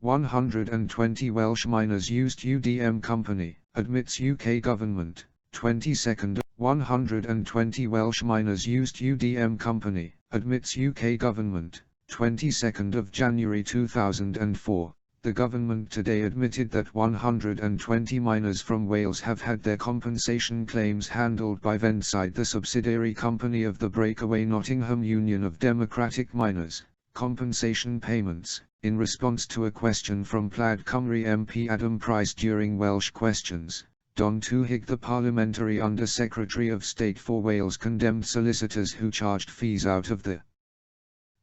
120 Welsh miners used UDM company, admits UK government. 22nd, 120 Welsh miners used UDM company, admits UK government. 22nd of January 2004. The government today admitted that 120 miners from Wales have had their compensation claims handled by Vendside, the subsidiary company of the breakaway Nottingham Union of Democratic Miners. Compensation payments, in response to a question from Plaid Cymru MP Adam Price during Welsh questions. Don Tuhig, the Parliamentary Under-Secretary of State for Wales, condemned solicitors who charged fees out of the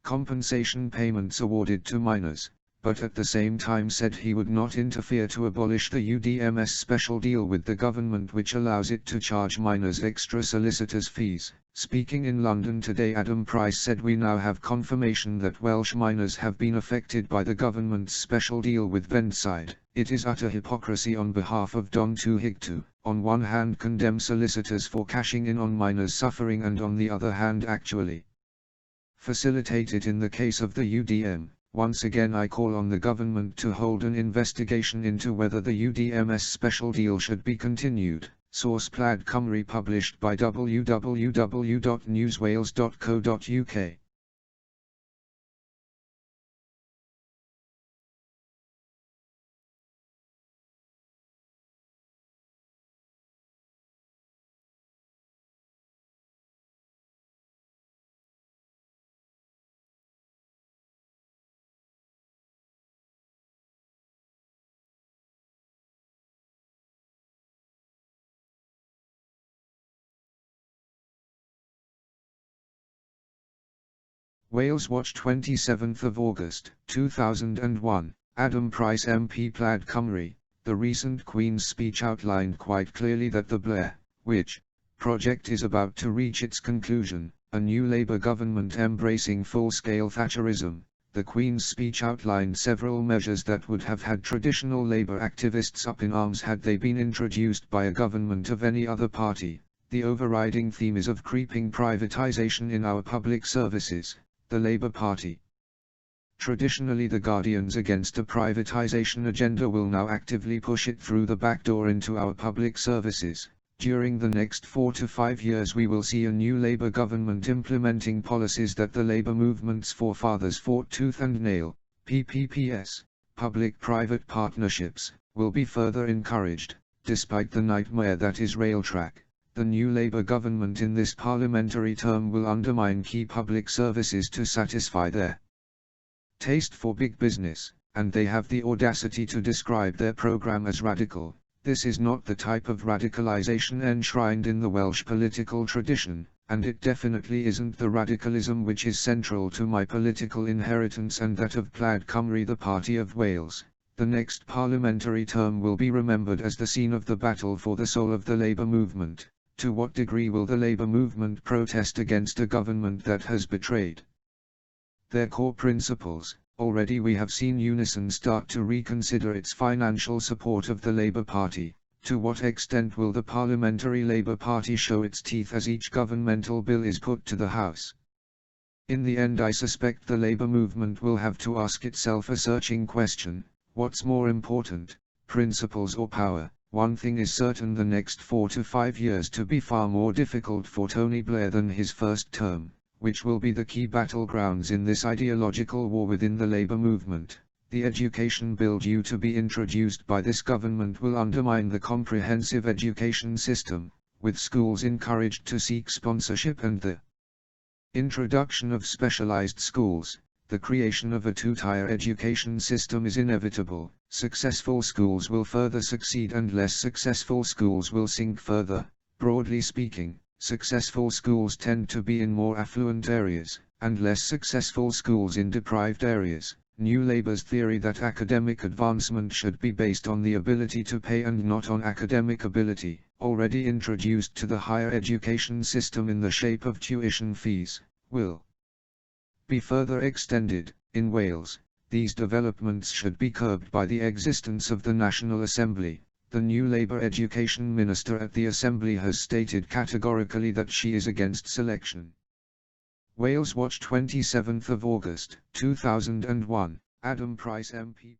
compensation payments awarded to miners, but at the same time said he would not interfere to abolish the UDM's special deal with the government which allows it to charge miners extra solicitors' fees. Speaking in London today, Adam Price said, "We now have confirmation that Welsh miners have been affected by the government's special deal with Vendside. It is utter hypocrisy on behalf of Don Tuhig to, on one hand, condemn solicitors for cashing in on miners' suffering and on the other hand actually facilitate it in the case of the UDM. Once again I call on the government to hold an investigation into whether the UDM's special deal should be continued." Source: Plaid Cymru, published by www.newswales.co.uk. Wales Watch, 27th of August 2001. Adam Price MP, Plaid Cymru. The recent Queen's speech outlined quite clearly that the Blair Witch Project is about to reach its conclusion, a new Labour government embracing full-scale Thatcherism. The Queen's speech outlined several measures that would have had traditional Labour activists up in arms had they been introduced by a government of any other party. The overriding theme is of creeping privatisation in our public services. The Labour Party, traditionally the guardians against a privatisation agenda, will now actively push it through the back door into our public services. During the next 4 to 5 years we will see a new Labour government implementing policies that the Labour movement's forefathers fought tooth and nail. PPPs, public-private partnerships, will be further encouraged, despite the nightmare that is Railtrack. The new Labour government in this parliamentary term will undermine key public services to satisfy their taste for big business, and they have the audacity to describe their programme as radical. This is not the type of radicalisation enshrined in the Welsh political tradition, and it definitely isn't the radicalism which is central to my political inheritance and that of Plaid Cymru, the Party of Wales. The next parliamentary term will be remembered as the scene of the battle for the soul of the Labour movement. To what degree will the Labour movement protest against a government that has betrayed their core principles? Already we have seen Unison start to reconsider its financial support of the Labour Party. To what extent will the Parliamentary Labour Party show its teeth as each governmental bill is put to the House? In the end I suspect the Labour movement will have to ask itself a searching question: what's more important, principles or power? One thing is certain, the next 4 to 5 years to be far more difficult for Tony Blair than his first term, which will be the key battlegrounds in this ideological war within the Labour movement. The education bill due to be introduced by this government will undermine the comprehensive education system, with schools encouraged to seek sponsorship and the introduction of specialised schools. The creation of a two-tier education system is inevitable. Successful schools will further succeed and less successful schools will sink further. Broadly speaking, successful schools tend to be in more affluent areas, and less successful schools in deprived areas. New Labour's theory that academic advancement should be based on the ability to pay and not on academic ability, already introduced to the higher education system in the shape of tuition fees, will be further extended. In Wales, these developments should be curbed by the existence of the National Assembly. The new Labour Education Minister at the Assembly has stated categorically that she is against selection. Wales Watch, 27th of August 2001. Adam Price MP